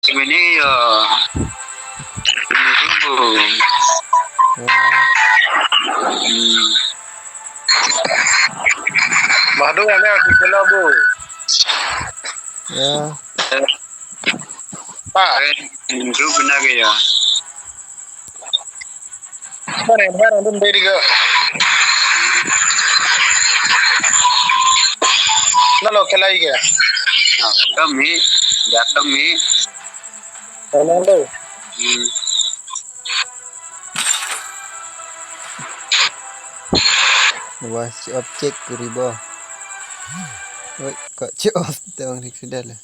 ini ya ini dulu. Madu ada kita bu. Ya. Pak, itu benar ya. Mana itu dari ke? Nalo kelai ke? Kami, datang ni. Nalo. Was objek riba. Oi, kok off tawang rik sudah lah.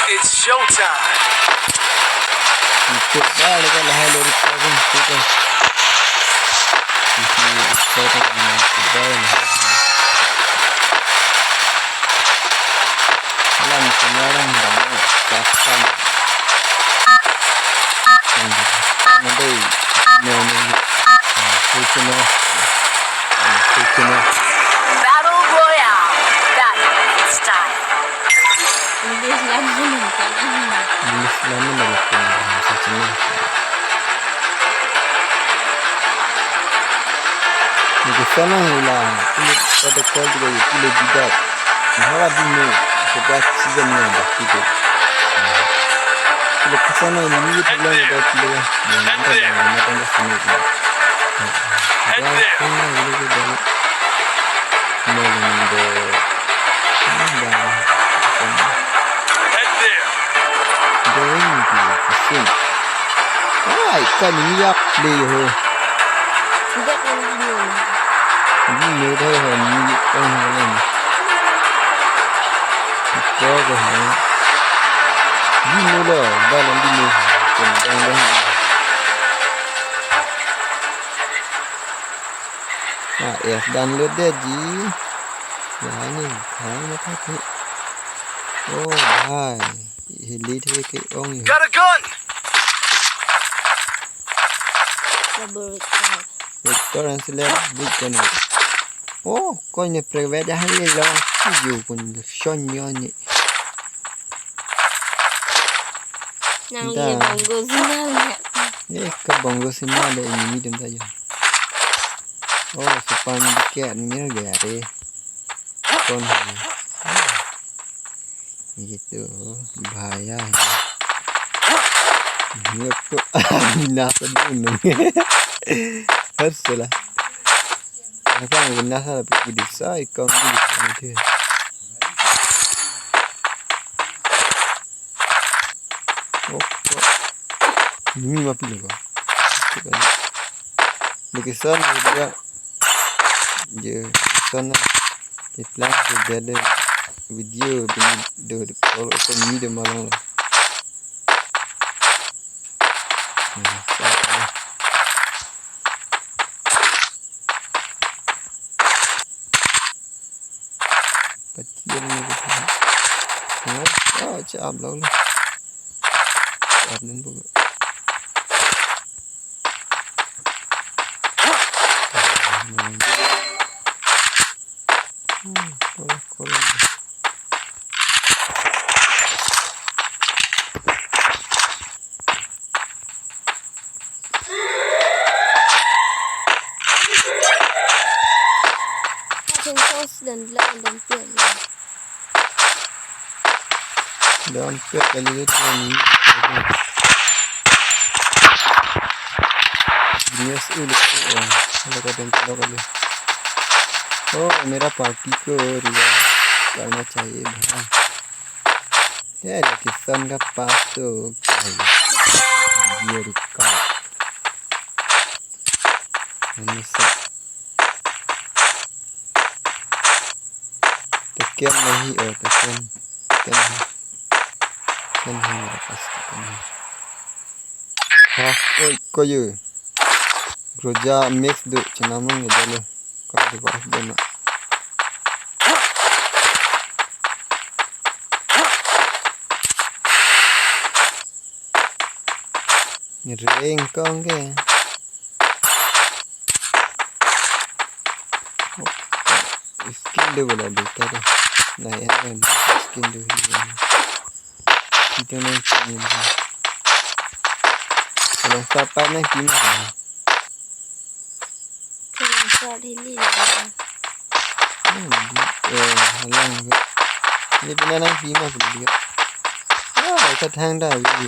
It's showtime. Battle Royale. That is style. Sana hilang, ini pada kau juga itu lebih dah. Malah bini sebelah season ni dah itu. Kalau kesana ini tu lah dah tu lah. Nampak dah sini tu. Ikan ini yak play ho. Tidak ini. Ini dah ni orang. Kau dah ni. Ini lah dalam ini. Jangan. Ya download dia ji. Yang ni, hang macam tu. Oh, hai. Hili tu ke orang ni. Got a gun. Vector yang seleb bukan. Oh, kau ni private dah ni lah. Tujuh pun sonyo ni. Nang ni banggo sinar. Ke banggo sinar ada ini dem saja. Oh, sepan dikit ni gare. Kon ni. Gitu, bahaya. Ni tu minah gunung. Haruslah. Apa yang minah lah pergi desa ikan ni. Oh, ini apa ni kau? Dekat sana juga. Je sana. Di plan dia ada video dia kalau kau ni dia malang lah. Kecil ni kita. Oh, cakap lah. Cakap nampak. Kalau. Dan belakang dan pion. Dan pion kali itu ni. Bias ulit tu. Kalau kau kali. Oh, मेरा party को रिया करना चाहिए भाई. यार किसान का पास तो ये रिकॉर्ड. Tekan नहीं और tekan है मेरे पास tekan है. हाँ, कोई रोजा मिक्स दो चनामों में डालो. Kalau di bawah dia nak Ring con kìa. Skin đâu là được ta đây. Này em ơi, skin đâu đi. Kita naik sini. Kalau sapat naik sini. Jangan shot ini lah. Halang juga. Ini pernah naik sini aku juga. Cái thang đó cái gì?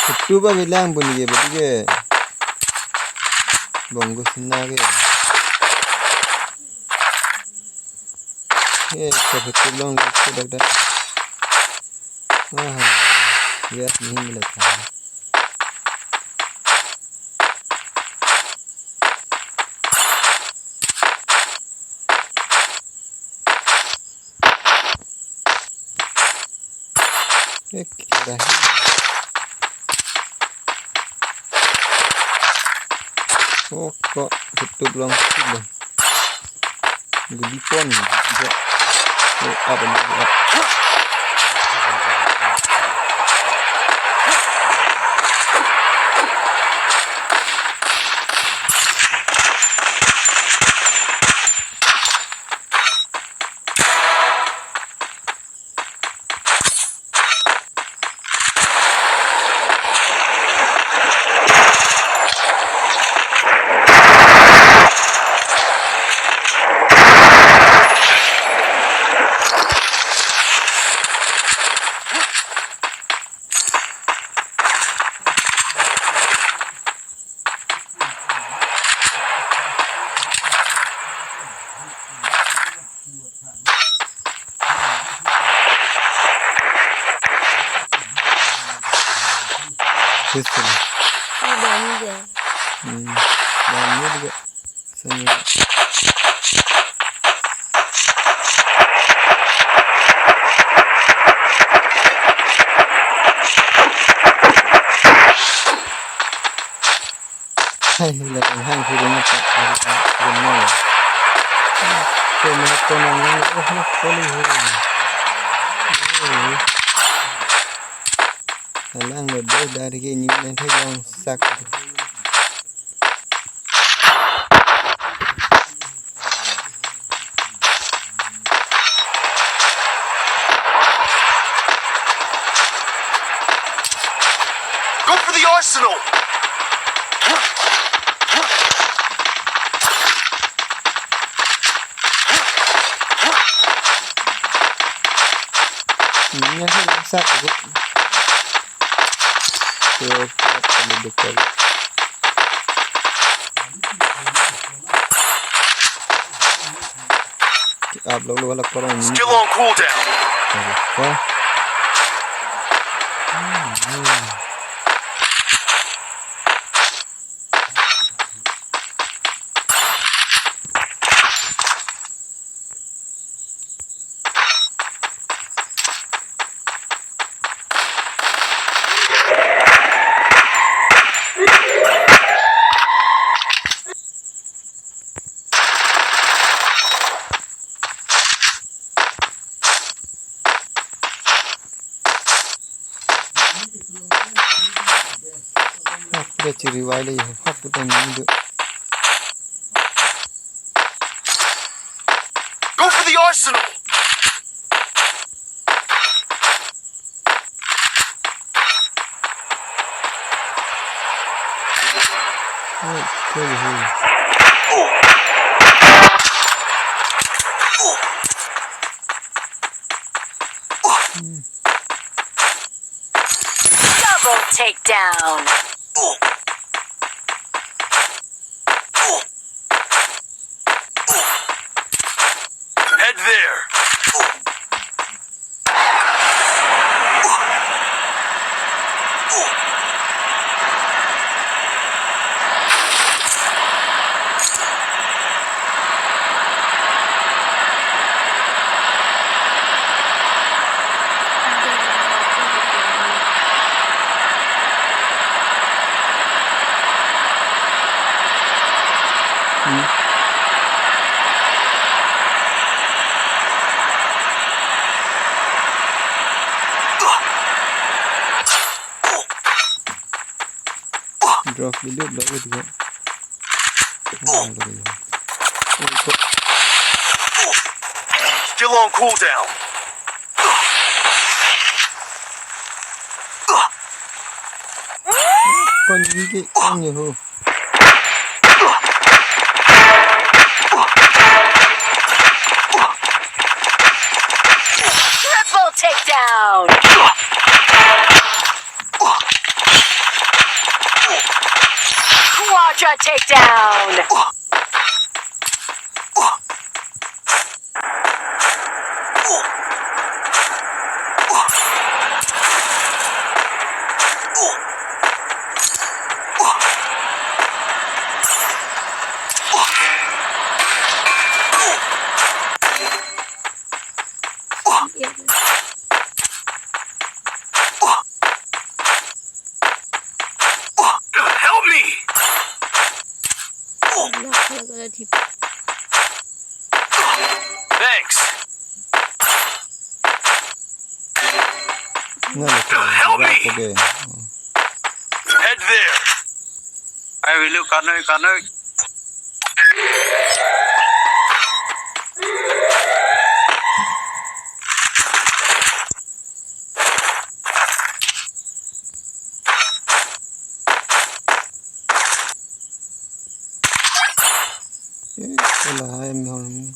Itu ba bilang pun dia betul ke? Bonggo senang ke? Tapi tolong kita dah. Wah, ya ni melaka. Dah. Oh, kok tutup langsung. Gede pon juga. Apa ni? Betul. Ini dia. Dan ini juga senyum. Hai, lepas hang sudah macam benar. Kau nak yang nak boleh. Halang lebih dari ini nanti yang sak. Go for the arsenal! Ini yang sak. Dekat. आप लोग वाला करो Still on cooldown. Okay. Aku dah ciri wala ya. Aku dah ni. Go for the arsenal! Double takedown! Head there! drop dulu lagi juga. Oh, lagi. Still on cooldown. Con gì cái con nhiều hơn. Triple takedown. Quadra takedown. Iya. Help me. Allah kalau di Thanks. Nggak ada tuh. Help me. Oke. Head there. Ayo Willy kanoi. Là em không.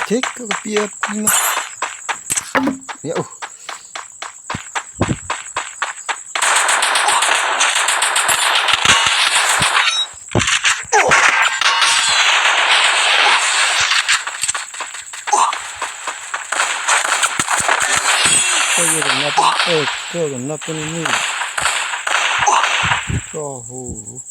Chết cái bia mà. Dạ. Cái gần nắp bên này. Cho hù.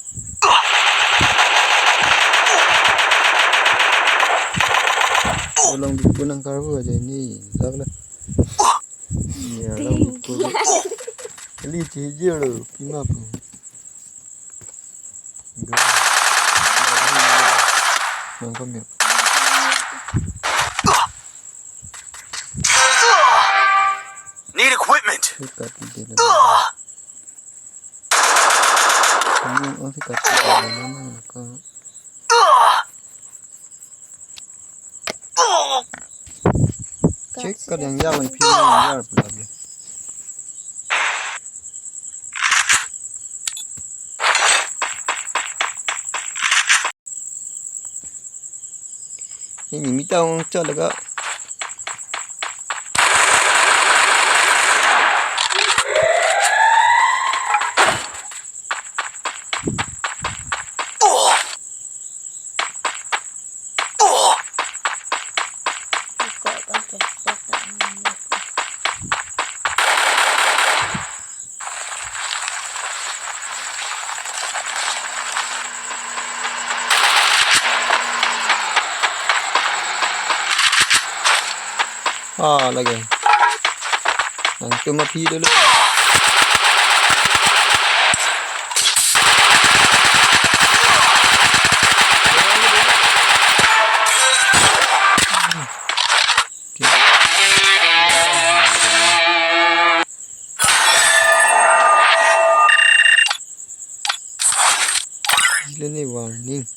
Tolong dipunang karbu aja ini, lah. Ya, lah. Kali hijau loh, pima pun. Nangkap ya. Need equipment. Sikat di dalam. Ini sikat di dalam kan. Cek kan yang jalan pilih yang jalan lagi. Ini minta orang cakap lega. Lagi. Nanti mati dulu. Gila nih warning.